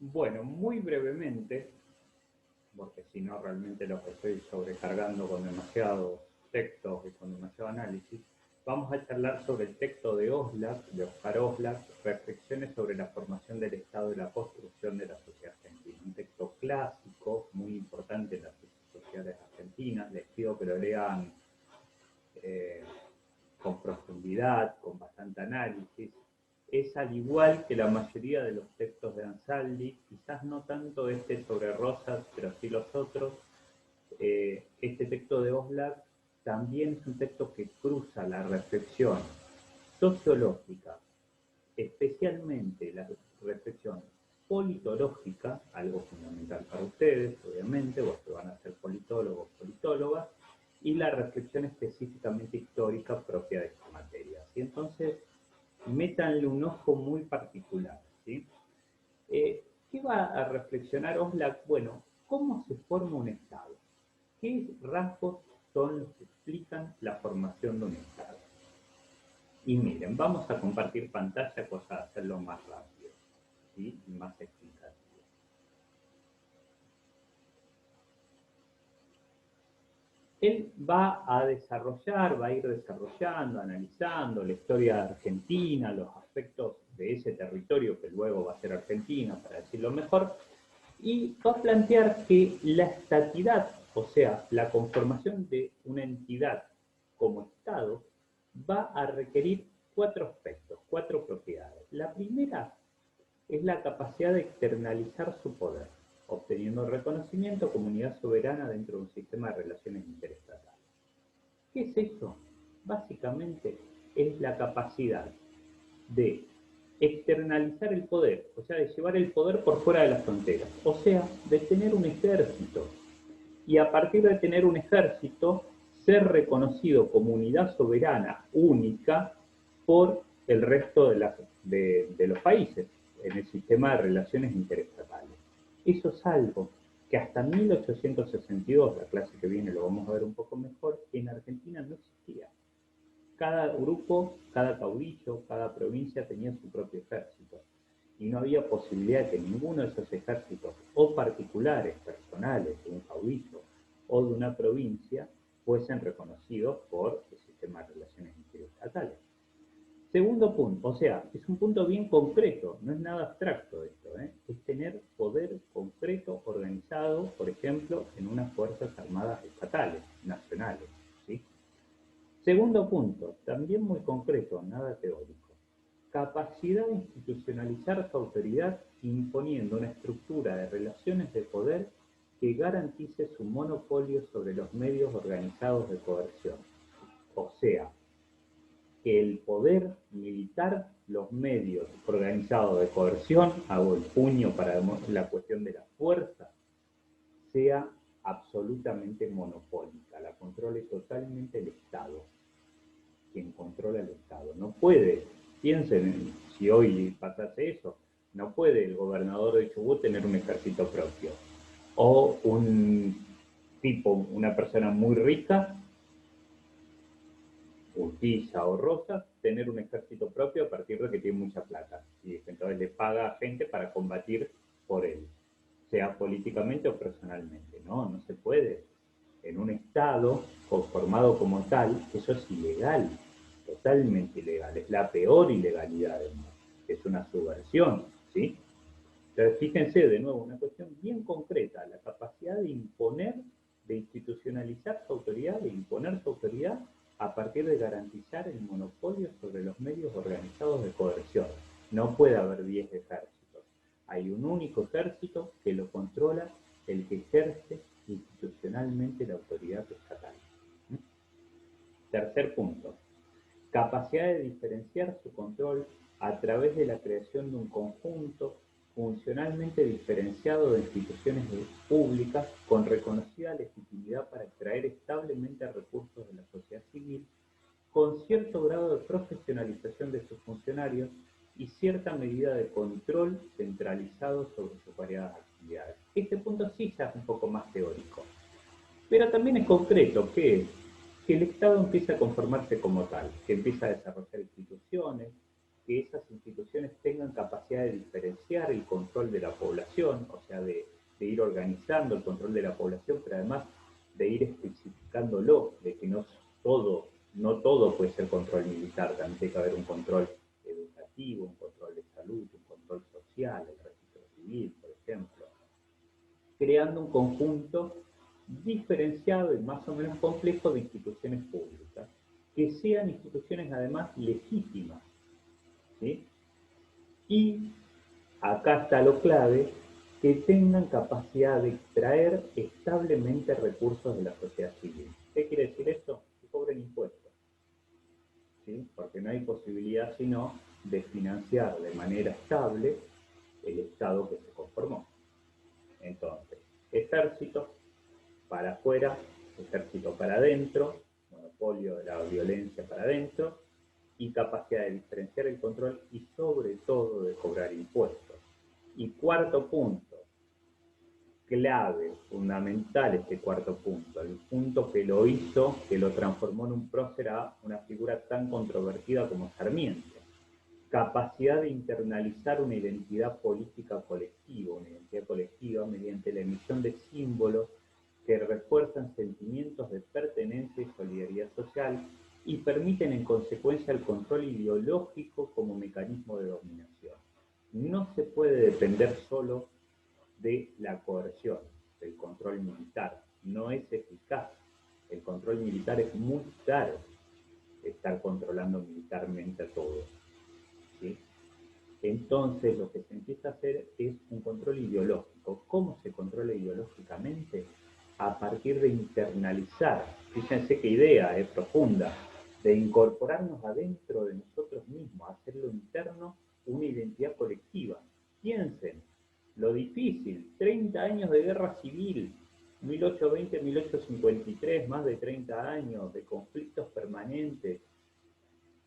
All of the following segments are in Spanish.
Bueno, muy brevemente, porque si no realmente los estoy sobrecargando con demasiados textos y con demasiado análisis, vamos a charlar sobre el texto de Oslak, de Oscar Oslak, Reflexiones sobre la formación del Estado y la construcción de la sociedad argentina. Un texto clásico, muy importante en las sociedades argentinas. Les pido que lo lean eh, con profundidad, con bastante análisis. Es al igual que la mayoría de los textos de Ansaldi, quizás no tanto este sobre Rosas, pero sí los otros. Este texto de Oslak también es un texto que cruza la reflexión sociológica, especialmente la reflexión politológica, algo fundamental para ustedes, obviamente, vos que van a ser politólogos, politólogas, y la reflexión específicamente histórica propia de esta materia. ¿Sí? Entonces, métanle un ojo muy particular. ¿Sí? ¿Qué va a reflexionar Oslak? Bueno, ¿cómo se forma un Estado? ¿Qué rasgos son los que explican la formación de un Estado? Y miren, vamos a compartir pantalla, cosa de hacerlo más rápido, ¿sí? Y más explicativo. Él va a desarrollar, va a ir desarrollando, analizando la historia de Argentina, los aspectos de ese territorio que luego va a ser Argentina, para decirlo mejor, y va a plantear que la estatidad, o sea, la conformación de una entidad como Estado, va a requerir cuatro aspectos, cuatro propiedades. La primera es la capacidad de externalizar su poder, obteniendo reconocimiento como unidad soberana dentro de un sistema de relaciones interestatales. ¿Qué es eso? Básicamente es la capacidad de externalizar el poder, o sea, de llevar el poder por fuera de las fronteras, o sea, de tener un ejército. Y a partir de tener un ejército, ser reconocido como unidad soberana única por el resto de los países en el sistema de relaciones interestatales. Eso es algo que hasta 1862, la clase que viene lo vamos a ver un poco mejor, en Argentina no existía. Cada grupo, cada caudillo, cada provincia tenía su propio ejército y no había posibilidad de que ninguno de esos ejércitos o particulares, personales, de un caudillo o de una provincia, fuesen reconocidos por el sistema de relaciones interestatales. Segundo punto, o sea, es un punto bien concreto, no es nada abstracto esto, es tener poder concreto organizado, por ejemplo, en unas Fuerzas Armadas estatales, nacionales. ¿Sí? Segundo punto, también muy concreto, nada teórico. Capacidad de institucionalizar su autoridad imponiendo una estructura de relaciones de poder que garantice su monopolio sobre los medios organizados de coerción. O sea, que el poder militar, los medios organizados de coerción, hago el puño para la cuestión de la fuerza, sea absolutamente monopólica, la controle totalmente el Estado, quien controla el Estado. No puede, piensen, si hoy pasase eso, no puede el gobernador de Chubut tener un ejército propio. O un tipo, una persona muy rica, Urquiza o Rosas, tener un ejército propio a partir de que tiene mucha plata. Y entonces le paga a gente para combatir por él, sea políticamente o personalmente. No, no se puede. En un Estado conformado como tal, eso es ilegal, totalmente ilegal. Es la peor ilegalidad del mundo. Es una subversión, ¿sí? Entonces, fíjense de nuevo, una cuestión bien concreta, la capacidad de imponer, de institucionalizar su autoridad, de imponer su autoridad a partir de garantizar el monopolio sobre los medios organizados de coerción. No puede haber 10 ejércitos. Hay un único ejército que lo controla el que ejerce institucionalmente la autoridad estatal. Tercer punto, capacidad de diferenciar su control a través de la creación de un conjunto funcionalmente diferenciado de instituciones públicas con reconocida legitimidad para extraer establemente recursos de la sociedad civil, con cierto grado de profesionalización de sus funcionarios y cierta medida de control centralizado sobre sus variadas actividades. Este punto sí ya es un poco más teórico, pero también es concreto, que el Estado empieza a conformarse como tal, que empieza a desarrollar instituciones, que esas instituciones tengan capacidad de diferenciar el control de la población, o sea, de ir organizando el control de la población, pero además de ir especificándolo, de que no todo puede ser control militar, también tiene que haber un control educativo, un control de salud, un control social, el registro civil, por ejemplo, creando un conjunto diferenciado y más o menos complejo de instituciones públicas, que sean instituciones además legítimas, ¿sí? Y acá está lo clave, que tengan capacidad de extraer establemente recursos de la sociedad civil. ¿Qué quiere decir esto? Que cobren impuestos, ¿sí? Porque no hay posibilidad sino de financiar de manera estable el Estado que se conformó. Entonces, ejército para afuera, ejército para adentro, monopolio de la violencia para adentro, y capacidad de diferenciar el control y sobre todo de cobrar impuestos. Y cuarto punto, clave, fundamental este cuarto punto, el punto que lo hizo, que lo transformó en un prócer a una figura tan controvertida como Sarmiento. Capacidad de internalizar una identidad política colectiva, una identidad colectiva mediante la emisión de símbolos que refuerzan sentimientos de pertenencia y solidaridad social y permiten en consecuencia el control ideológico como mecanismo de dominación. No se puede depender solo de la coerción, del control militar. No es eficaz. El control militar es muy caro, estar controlando militarmente a todos, ¿sí? Entonces lo que se empieza a hacer es un control ideológico. ¿Cómo se controla ideológicamente? A partir de internalizar, fíjense qué idea es profunda, de incorporarnos adentro de nosotros mismos, hacerlo interno una identidad colectiva. Piensen, lo difícil, 30 años de guerra civil, 1820-1853, más de 30 años de conflictos permanentes,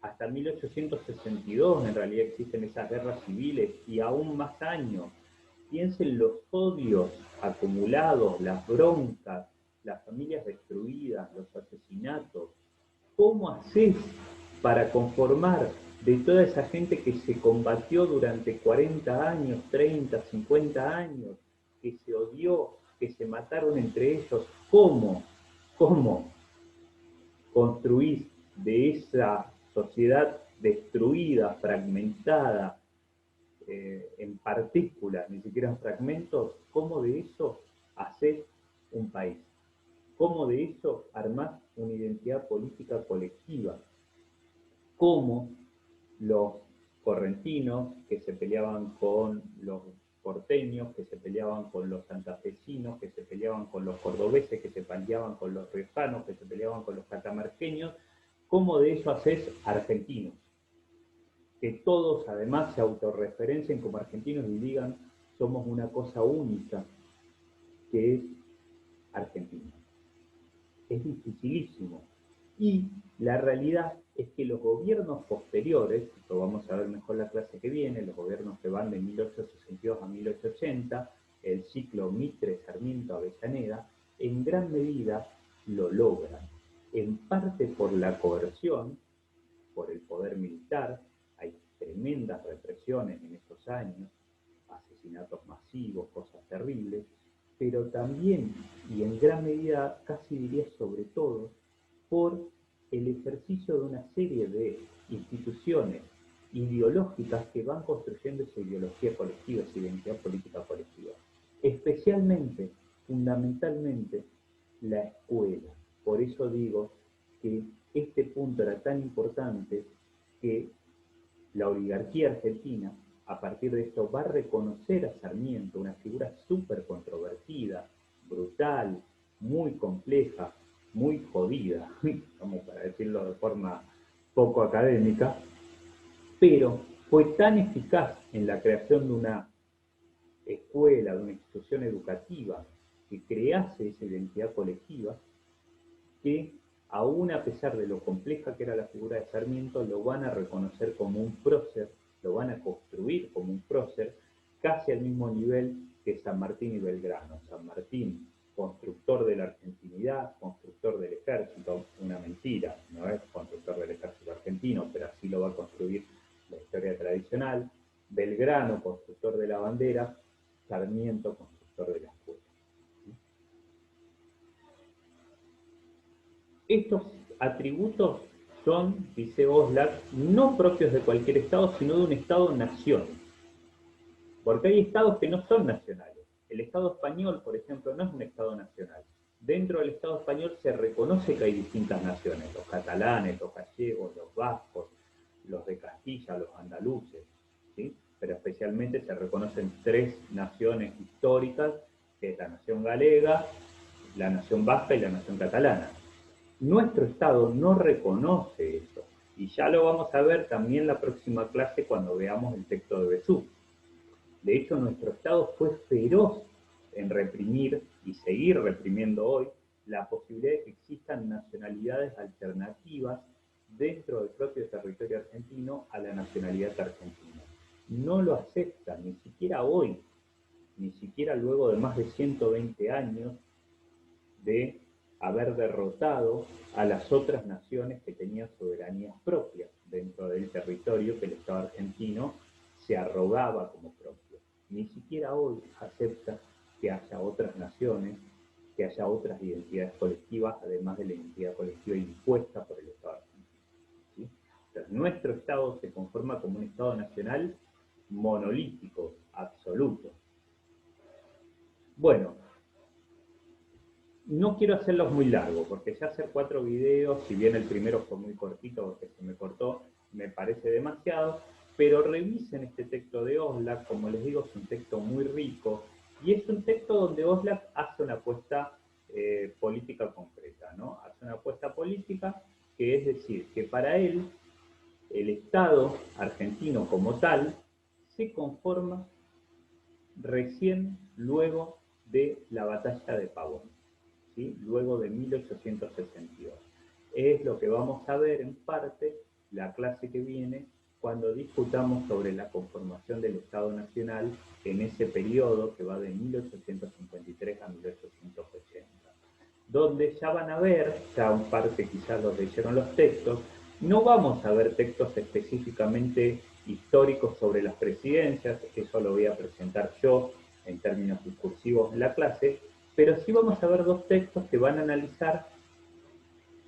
hasta 1862 en realidad existen esas guerras civiles y aún más años. Piensen los odios acumulados, las broncas, las familias destruidas, los asesinatos. ¿Cómo haces para conformar de toda esa gente que se combatió durante 40 años, 30, 50 años, que se odió, que se mataron entre ellos? ¿Cómo construís de esa sociedad destruida, fragmentada, en partículas, ni siquiera en fragmentos, cómo de eso haces un país? ¿Cómo de eso armás una identidad política colectiva? ¿Cómo los correntinos que se peleaban con los porteños, que se peleaban con los santafesinos, que se peleaban con los cordobeses, que se peleaban con los riojanos, que se peleaban con los catamarqueños, cómo de eso haces argentinos? Que todos además se autorreferencien como argentinos y digan somos una cosa única que es Argentina. Es dificilísimo. Y la realidad es que los gobiernos posteriores, lo vamos a ver mejor la clase que viene, los gobiernos que van de 1862 a 1880, el ciclo Mitre, Sarmiento, Avellaneda, en gran medida lo logran. En parte por la coerción, por el poder militar, hay tremendas represiones en estos años, asesinatos masivos, cosas terribles, pero también, y en gran medida, casi diría sobre todo, por el ejercicio de una serie de instituciones ideológicas que van construyendo esa ideología colectiva, esa identidad política colectiva. Especialmente, fundamentalmente, la escuela. Por eso digo que este punto era tan importante que la oligarquía argentina, a partir de esto, va a reconocer a Sarmiento, una figura súper controvertida, brutal, muy compleja, muy jodida, como para decirlo de forma poco académica, pero fue tan eficaz en la creación de una escuela, de una institución educativa que crease esa identidad colectiva, que aún a pesar de lo compleja que era la figura de Sarmiento, lo van a reconocer como un prócer, lo van a construir como un prócer, casi al mismo nivel que San Martín y Belgrano. San Martín, constructor de la argentinidad, constructor del ejército, una mentira, no es constructor del ejército argentino, pero así lo va a construir la historia constructor de la bandera, Sarmiento, constructor de la escuela. Estos atributos son, dice Oslak, no propios de cualquier Estado, sino de un Estado-nación. Porque hay Estados que no son nacionales. El Estado español, por ejemplo, no es un Estado nacional. Dentro del Estado español se reconoce que hay distintas naciones, los catalanes, los gallegos, los vascos, los de Castilla, los andaluces, ¿sí? Pero especialmente se reconocen tres naciones históricas, que es la nación galega, la nación vasca y la nación catalana. Nuestro Estado no reconoce eso, y ya lo vamos a ver también la próxima clase cuando veamos el texto de Besú. De hecho, nuestro Estado fue feroz en reprimir y seguir reprimiendo hoy la posibilidad de que existan nacionalidades alternativas dentro del propio territorio argentino a la nacionalidad argentina. No lo acepta, ni siquiera hoy, ni siquiera luego de más de 120 años de haber derrotado a las otras naciones que tenían soberanías propias dentro del territorio que el Estado argentino se arrogaba como propio. Ni siquiera hoy acepta que haya otras naciones, que haya otras identidades colectivas, además de la identidad colectiva impuesta por el Estado argentino. ¿Sí? Entonces, nuestro Estado se conforma como un Estado nacional monolítico, absoluto. Bueno, no quiero hacerlos muy largos, porque ya hacer 4 videos, si bien el primero fue muy cortito porque se me cortó, me parece demasiado, pero revisen este texto de Oslak, como les digo, es un texto muy rico, y es un texto donde Oslak hace una apuesta política concreta, ¿no? Hace una apuesta política que es decir, que para él, el Estado argentino como tal, se conforma recién luego de la batalla de Pavón. ¿Sí? Luego de 1862. Es lo que vamos a ver en parte la clase que viene cuando discutamos sobre la conformación del Estado Nacional en ese periodo que va de 1853 a 1880, donde ya van a ver, ya en parte quizás los leyeron los textos, no vamos a ver textos específicamente históricos sobre las presidencias, eso lo voy a presentar yo en términos discursivos en la clase, pero sí vamos a ver dos textos que van a analizar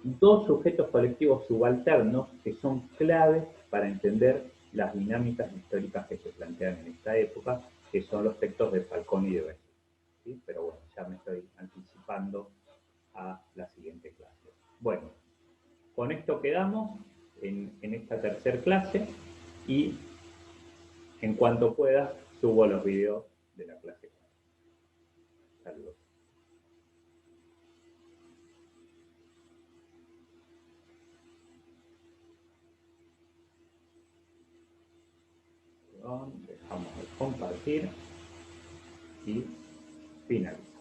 dos sujetos colectivos subalternos que son claves para entender las dinámicas históricas que se plantean en esta época, que son los textos de Falcón y de Besú. ¿Sí? Pero bueno, ya me estoy anticipando a la siguiente clase. Bueno, con esto quedamos en esta tercera clase y en cuanto pueda subo los videos de la clase 4. Saludos. Dejamos de compartir y finalizamos.